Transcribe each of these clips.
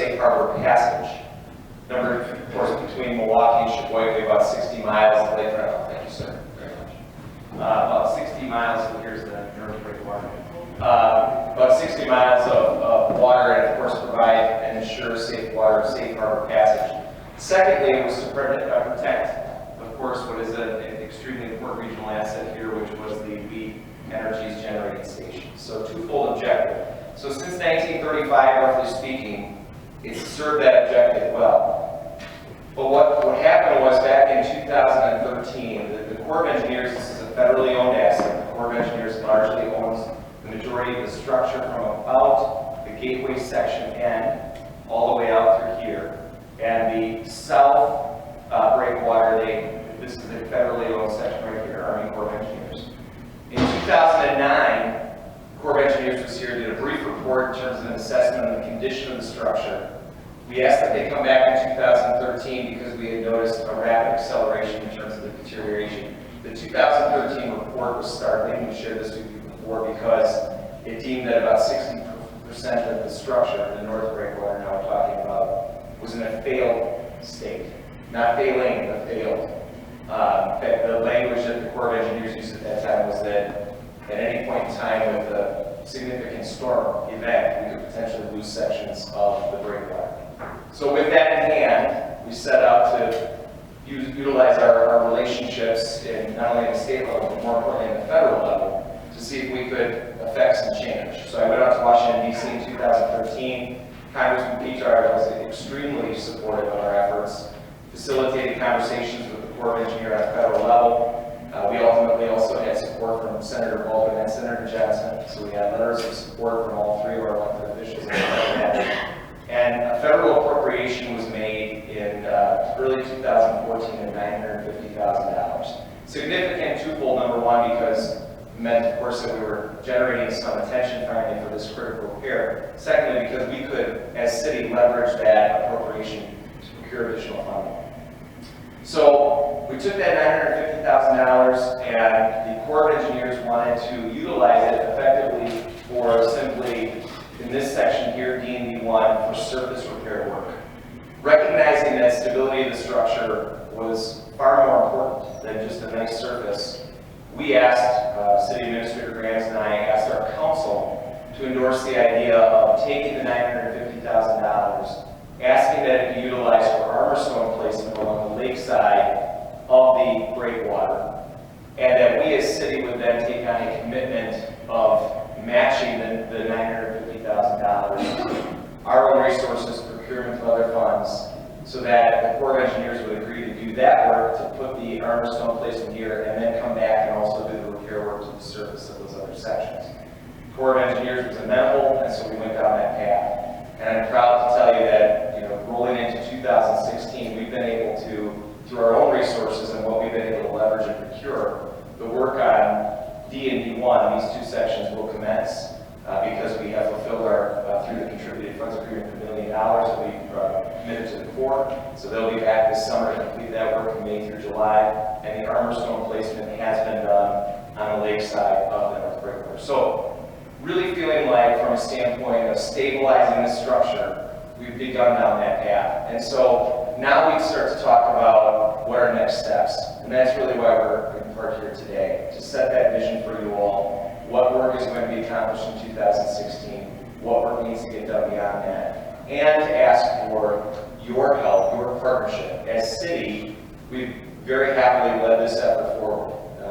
safe harbor passage. Number, of course, between Milwaukee and Sheboygan, about 60 miles of lake. Thank you, sir, very much. About 60 miles, so here's the North Breakwater. About 60 miles of water, and of course provide and ensure safe water, safe harbor passage. Secondly, was to protect, of course, what is an extremely important regional asset here, which was the Wheat Energy's generating station. So twofold objective. So since 1935, roughly speaking, it's served that objective well. But what happened was back in 2013, the Corps of Engineers, this is a federally owned asset. The Corps of Engineers largely owns the majority of the structure from about the gateway section end all the way out through here. And the south breakwater, this is the federally owned section right here, Army Corps of Engineers. In 2009, the Corps of Engineers was here, did a brief report in terms of an assessment of the condition of the structure. We asked that they come back in 2013 because we had noticed a rapid acceleration in terms of the deterioration. The 2013 report was startling. We shared this with you before because it deemed that about 60% of the structure, the North Breakwater now we're talking about, was in a failed state. Not failing, but failed. The language that the Corps of Engineers used at that time was that at any point in time with a significant storm event, we could potentially lose sections of the breakwater. So with that in hand, we set out to utilize our relationships in not only at the state level, but more importantly at the federal level, to see if we could affect some change. So I went out to Washington, D.C. in 2013. Congressman Peter was extremely supportive of our efforts, facilitated conversations with the Corps of Engineers at the federal level. We ultimately also had support from Senator Baldwin and Senator Johnson, so we had letters of support from all three of our elected officials. And a federal appropriation was made in early 2014 of $950,000. Significant twofold, number one, because it meant, of course, that we were generating some attention finally for this critical repair. Secondly, because we could, as city, leverage that appropriation to procure additional funding. So we took that $950,000 and the Corps of Engineers wanted to utilize it effectively for simply, in this section here, D&D1, for surface repair work. Recognizing that stability of the structure was far more important than just a nice surface, we asked, City Administrator Grants and I asked our council to endorse the idea of taking the $950,000, asking that it be utilized for armor stone placement along the lakeside of the breakwater, and that we as city would then take on a commitment of matching the $950,000, our own resources, procurement of other funds, so that the Corps of Engineers would agree to do that work, to put the armor stone placement here, and then come back and also do the repair work to the surface of those other sections. The Corps of Engineers was amenable, and so we went down that path. And I'm proud to tell you that, rolling into 2016, we've been able to, through our own resources and what we've been able to leverage and procure, the work on D and D1, these two sections will commence because we have fulfilled our, through the contributed funds agreement, $1 million that we committed to the Corps. So they'll be back this summer to complete that work from May through July. And the armor stone placement has been done on the lakeside of the North Breakwater. So really feeling like, from a standpoint of stabilizing the structure, we've begun down that path. And so now we start to talk about what are next steps. And that's really why we're in part here today, to set that vision for you all. What work is going to be accomplished in 2016, what work needs to get done beyond that, and to ask for your help, your partnership. As city, we've very happily led this effort forward. I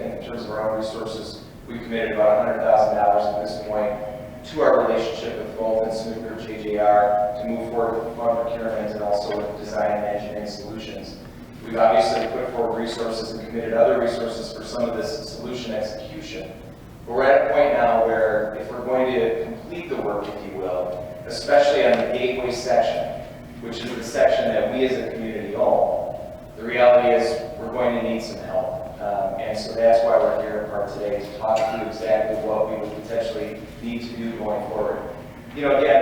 think in terms of our own resources, we've committed about $100,000 at this point to our relationship with both and Snooker JJR to move forward with fund procurement and also with design and engineering solutions. We've obviously put forward resources and committed other resources for some of this solution execution. But we're at a point now where if we're going to complete the work, if you will, especially on the gateway section, which is the section that we as a community own, the reality is we're going to need some help. And so that's why we're here in part today, to talk through exactly what we would potentially need to do going forward. Again,